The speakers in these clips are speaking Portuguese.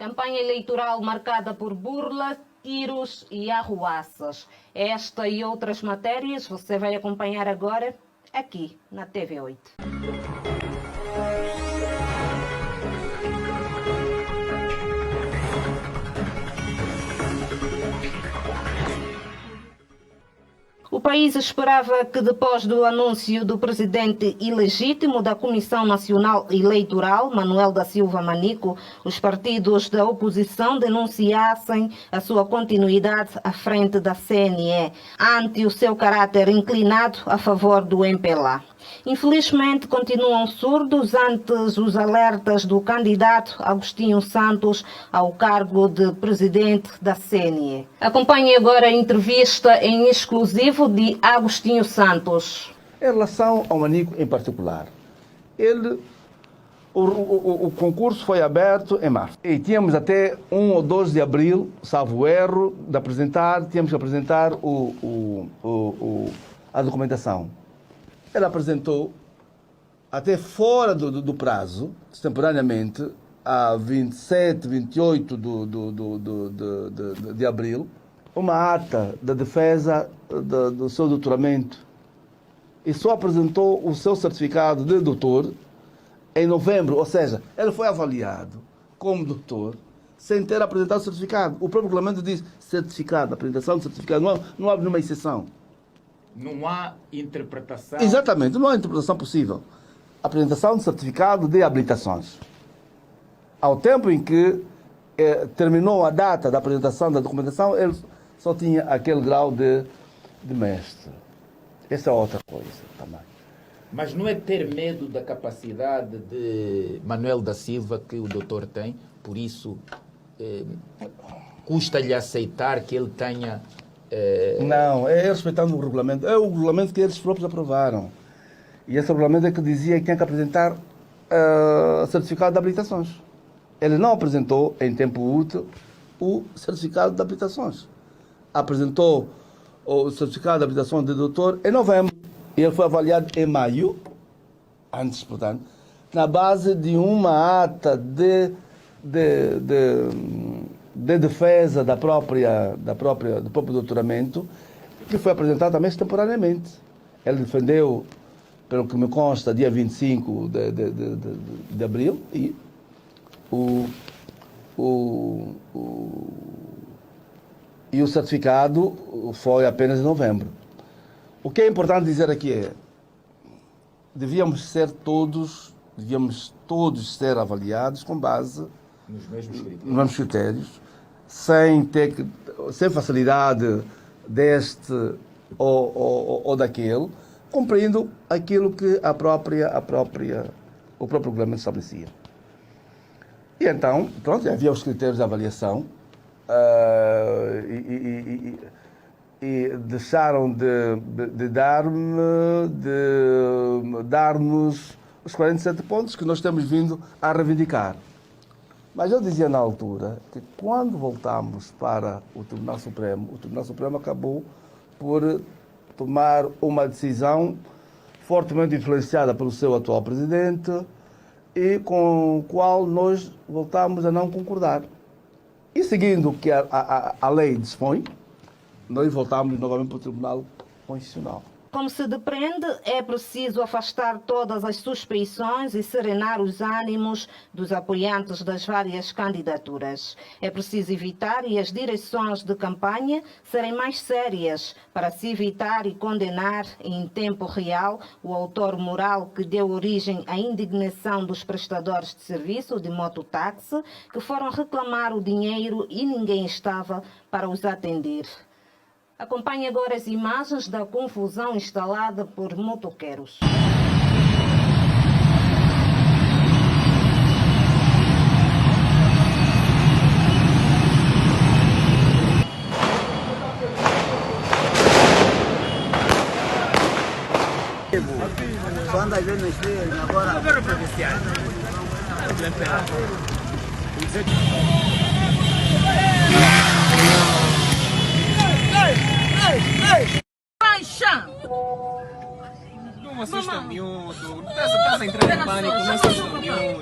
Campanha eleitoral marcada por burla, tiros e arruaças. Esta e outras matérias você vai acompanhar agora aqui na TV8. O país esperava que, depois do anúncio do presidente ilegítimo da Comissão Nacional Eleitoral, Manuel da Silva Manico, os partidos da oposição denunciassem a sua continuidade à frente da CNE, ante o seu caráter inclinado a favor do MPLA. Infelizmente, continuam surdos ante os alertas do candidato Agostinho Santos ao cargo de presidente da CNE. Acompanhe agora a entrevista em exclusivo de Agostinho Santos. Em relação ao Manico em particular, o concurso foi aberto em março. E tínhamos até 1 ou 2 de abril, salvo erro, tínhamos que apresentar a documentação. Ele apresentou, até fora do prazo, temporariamente, a 27, 28 de abril, uma ata da defesa do seu doutoramento. E só apresentou o seu certificado de doutor em novembro, ou seja, ele foi avaliado como doutor sem ter apresentado o certificado. O próprio regulamento diz certificado, apresentação de certificado, não há nenhuma exceção. Não há interpretação. Exatamente, não há interpretação possível. Apresentação de certificado de habilitações. Ao tempo em que terminou a data da apresentação da documentação, ele só tinha aquele grau de mestre. Essa é outra coisa também. Mas não é ter medo da capacidade de Manuel da Silva que o doutor tem, por isso custa-lhe aceitar que ele tenha... Não, é respeitando o regulamento. É o regulamento que eles próprios aprovaram. E esse regulamento é que dizia que tinha que apresentar certificado de habilitações. Ele não apresentou em tempo útil o certificado de habilitações. Apresentou o certificado de habilitação de doutor em novembro. E ele foi avaliado em maio, antes, portanto, na base de uma ata de defesa do próprio doutoramento, que foi apresentado também extemporaneamente. Ele defendeu, pelo que me consta, dia 25 de abril, e o certificado foi apenas em novembro. O que é importante dizer aqui é, devíamos todos ser avaliados com base nos mesmos critérios, sem facilidade deste ou daquele, cumprindo aquilo que o próprio regulamento estabelecia. E então, pronto, havia os critérios de avaliação e deixaram de dar-nos os 47 pontos que nós temos vindo a reivindicar. Mas eu dizia na altura que quando voltamos para o Tribunal Supremo acabou por tomar uma decisão fortemente influenciada pelo seu atual presidente e com o qual nós voltamos a não concordar. E seguindo o que a lei dispõe, nós voltamos novamente para o Tribunal Constitucional. Como se depreende, é preciso afastar todas as suspeições e serenar os ânimos dos apoiantes das várias candidaturas. É preciso evitar e as direções de campanha serem mais sérias para se evitar e condenar em tempo real o autor moral que deu origem à indignação dos prestadores de serviço de mototáxi que foram reclamar o dinheiro e ninguém estava para os atender. Acompanhe agora as imagens da confusão instalada por motoqueiros. Quando às vezes agora... Não assusta o miúdo. Estás a entrar em pânico, não assusta o miúdo.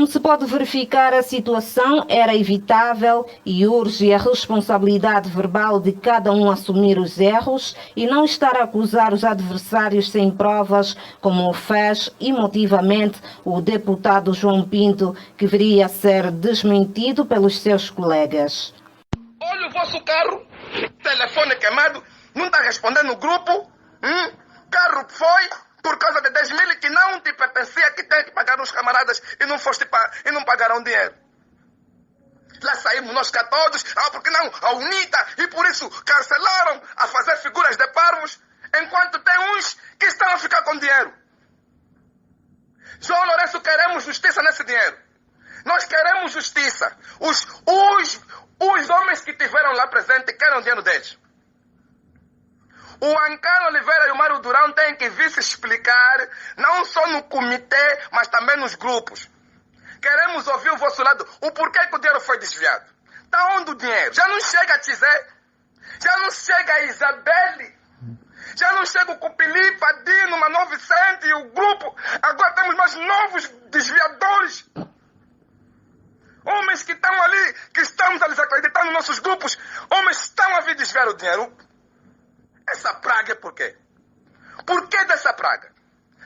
Como se pode verificar, a situação era evitável e urge a responsabilidade verbal de cada um assumir os erros e não estar a acusar os adversários sem provas, como o fez emotivamente o deputado João Pinto, que viria a ser desmentido pelos seus colegas. Olha o vosso carro, telefone queimado, não está respondendo no grupo, carro que foi por causa de 10 mil que não te pertencia, que tem que pagar os camaradas e não pagaram dinheiro. Lá saímos nós cá todos, porque não, a UNITA, e por isso cancelaram a fazer figuras de parvos, enquanto tem uns que estão a ficar com dinheiro. João Lourenço, queremos justiça nesse dinheiro. Nós queremos justiça. Os homens que estiveram lá presentes querem o dinheiro deles. O Ancano Oliveira e o Mário Durão têm que vir se explicar, não só no comitê, mas também nos grupos. Queremos ouvir o vosso lado, o porquê que o dinheiro foi desviado. Está onde o dinheiro? Já não chega a Tizé? Já não chega a Isabelle? Já não chega o Cupili, Padino, Manuel Vicente e o grupo? Agora temos mais novos desviadores. Homens que estão ali, que estamos a desacreditar nos nossos grupos. Homens que estão a vir desviar o dinheiro. Essa praga é por quê? Por que dessa praga?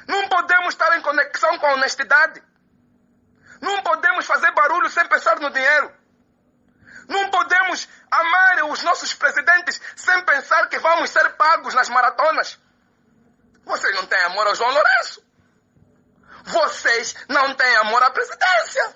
Não podemos estar em conexão com a honestidade. Não podemos fazer barulho sem pensar no dinheiro. Não podemos amar os nossos presidentes sem pensar que vamos ser pagos nas maratonas. Vocês não têm amor ao João Lourenço. Vocês não têm amor à presidência.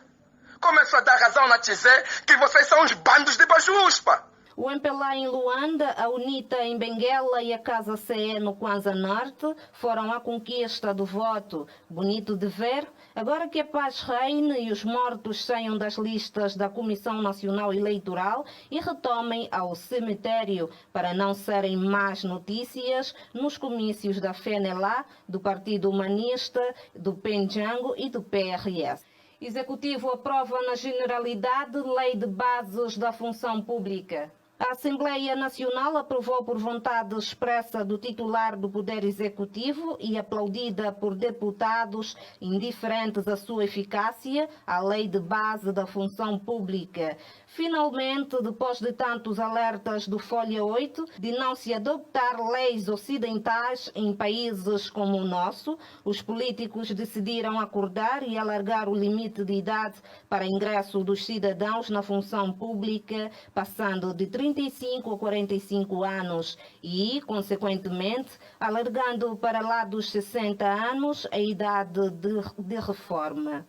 Começo a dar razão na Tizé que vocês são uns bandos de bajuspa. O MPLA em Luanda, a UNITA em Benguela e a Casa CE no Kwanza Norte foram à conquista do voto. Bonito de ver. Agora que a paz reine e os mortos saiam das listas da Comissão Nacional Eleitoral e retomem ao cemitério para não serem más notícias nos comícios da FENELA, do Partido Humanista, do PENJANGO e do PRS. Executivo aprova na generalidade Lei de Bases da Função Pública. A Assembleia Nacional aprovou por vontade expressa do titular do Poder Executivo e aplaudida por deputados indiferentes à sua eficácia, a Lei de Base da Função Pública. Finalmente, depois de tantos alertas do Folha 8 de não se adoptar leis ocidentais em países como o nosso, os políticos decidiram acordar e alargar o limite de idade para ingresso dos cidadãos na função pública, passando de 35 a 45 anos e, consequentemente, alargando para lá dos 60 anos a idade de reforma.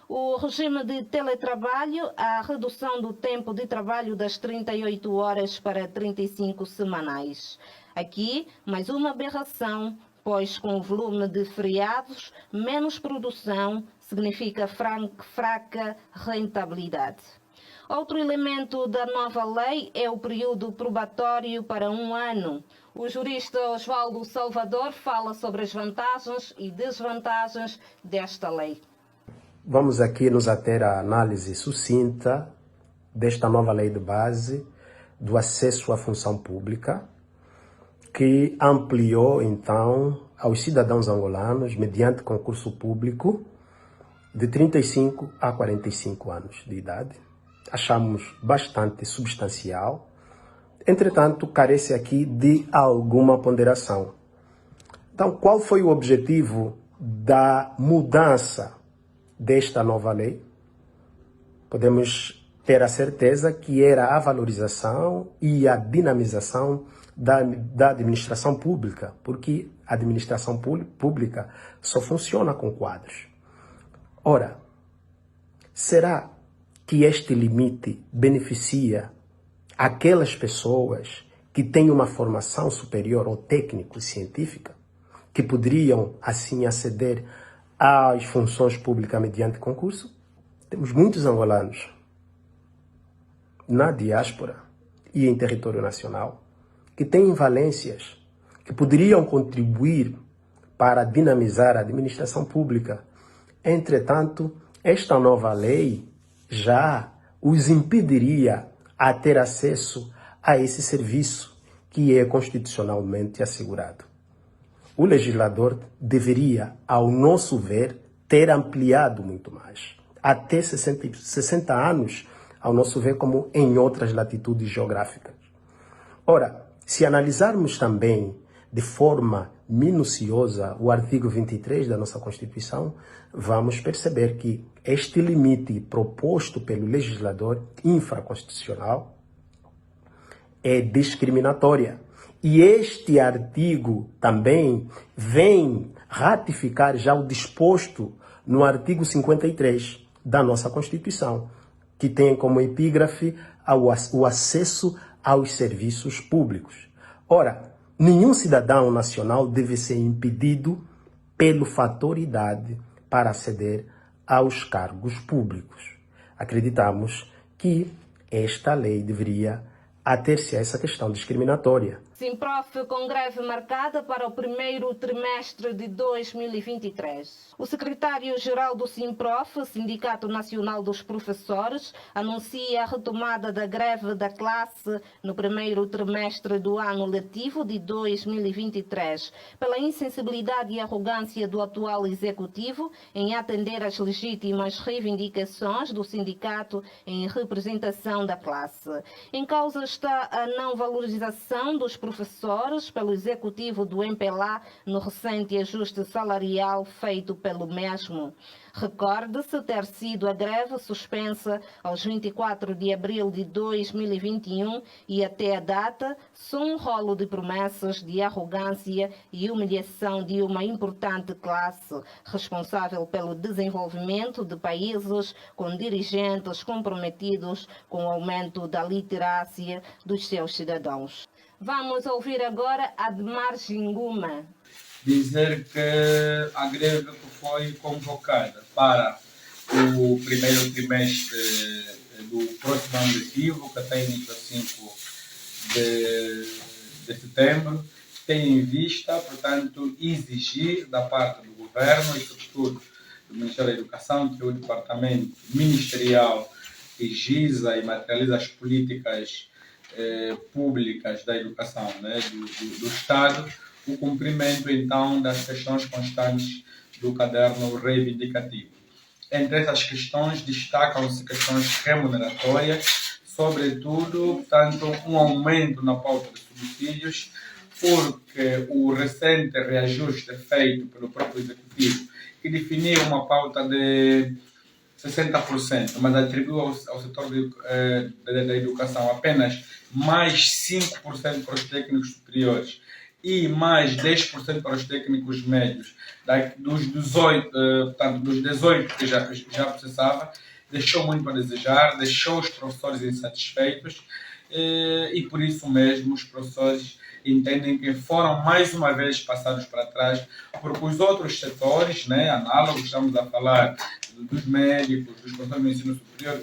O regime de teletrabalho, a redução do tempo de trabalho das 38 horas para 35 semanais. Aqui, mais uma aberração, pois com o volume de feriados, menos produção significa fraca rentabilidade. Outro elemento da nova lei é o período probatório para 1 ano. O jurista Osvaldo Salvador fala sobre as vantagens e desvantagens desta lei. Vamos aqui nos ater à análise sucinta desta nova lei de base do acesso à função pública, que ampliou, então, aos cidadãos angolanos, mediante concurso público, de 35 a 45 anos de idade. Achamos bastante substancial, entretanto, carece aqui de alguma ponderação. Então, qual foi o objetivo da mudança desta nova lei? Podemos ter a certeza que era a valorização e a dinamização da administração pública, porque a administração pública só funciona com quadros. Ora, será que este limite beneficia aquelas pessoas que têm uma formação superior ou técnico e científica, que poderiam, assim, aceder às funções públicas mediante concurso? Temos muitos angolanos na diáspora e em território nacional que têm valências que poderiam contribuir para dinamizar a administração pública. Entretanto, esta nova lei já os impediria a ter acesso a esse serviço que é constitucionalmente assegurado. O legislador deveria, ao nosso ver, ter ampliado muito mais até 60 anos, ao nosso ver, como em outras latitudes geográficas. Ora, se analisarmos também de forma minuciosa o artigo 23 da nossa Constituição, vamos perceber que este limite proposto pelo legislador infraconstitucional é discriminatória. E este artigo também vem ratificar já o disposto no artigo 53 da nossa Constituição, que tem como epígrafe o acesso aos serviços públicos. Ora, nenhum cidadão nacional deve ser impedido pelo fator idade para aceder aos cargos públicos. Acreditamos que esta lei deveria ater-se a essa questão discriminatória. Simprof com greve marcada para o primeiro trimestre de 2023. O secretário-geral do Simprof, Sindicato Nacional dos Professores, anuncia a retomada da greve da classe no primeiro trimestre do ano letivo de 2023, pela insensibilidade e arrogância do atual executivo em atender às legítimas reivindicações do sindicato em representação da classe. Em causa está a não valorização dos professores pelo executivo do MPLA no recente ajuste salarial feito pelo mesmo. Recorde-se ter sido a greve suspensa aos 24 de abril de 2021 e até a data só um rolo de promessas de arrogância e humilhação de uma importante classe responsável pelo desenvolvimento de países com dirigentes comprometidos com o aumento da literacia dos seus cidadãos. Vamos ouvir agora Admar Ginguma. Dizer que a greve que foi convocada para o primeiro trimestre do próximo ano letivo, que tem início a 5 de setembro, tem em vista, portanto, exigir da parte do governo e, sobretudo, do Ministério da Educação, que é o departamento ministerial que gisa e materializa as políticas públicas da educação, né, do Estado, o cumprimento, então, das questões constantes do caderno reivindicativo. Entre essas questões, destacam-se questões remuneratórias, sobretudo, portanto, um aumento na pauta de subsídios, porque o recente reajuste feito pelo próprio Executivo, que definiu uma pauta de 60%, mas atribuiu ao setor da educação apenas mais 5% para os técnicos superiores e mais 10% para os técnicos médios, dos 18 que já processava, deixou muito a desejar, deixou os professores insatisfeitos e por isso mesmo os professores entendem que foram mais uma vez passados para trás, porque os outros setores, né, análogos, estamos a falar dos médicos, dos professores do ensino superior,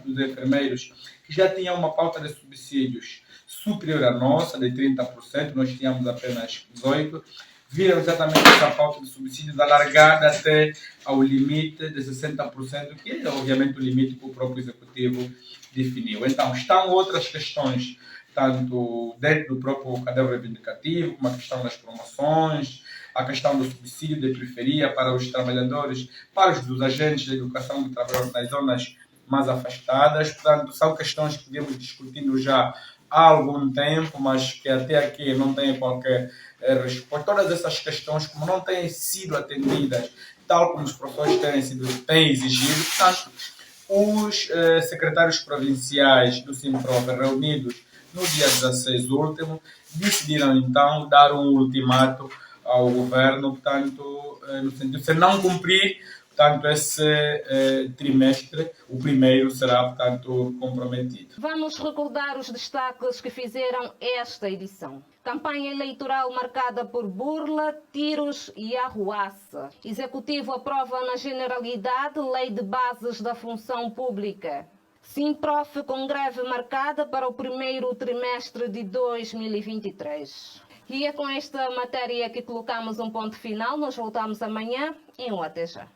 dos enfermeiros, que já tinham uma pauta de subsídios superior à nossa, de 30%, nós tínhamos apenas 18%, viram exatamente essa pauta de subsídios alargada até ao limite de 60%, que é obviamente o limite que o próprio Executivo definiu. Então, estão outras questões, tanto dentro do próprio caderno reivindicativo, como a questão das promoções, a questão do subsídio de periferia para os trabalhadores, para os agentes da educação que trabalham nas zonas mais afastadas. Portanto, são questões que viemos discutindo já há algum tempo, mas que até aqui não têm qualquer resposta. Todas essas questões, como não têm sido atendidas, tal como os professores têm exigido, portanto, os secretários provinciais do Simprof, reunidos no dia 16 último, decidiram então dar um ultimato ao governo, portanto, no sentido de se não cumprir, portanto, esse trimestre, o primeiro, será, portanto, comprometido. Vamos recordar os destaques que fizeram esta edição. Campanha eleitoral marcada por burla, tiros e arruaça. Executivo aprova na generalidade Lei de Bases da Função Pública. Simprof com greve marcada para o primeiro trimestre de 2023. E é com esta matéria que colocamos um ponto final. Nós voltamos amanhã e até já.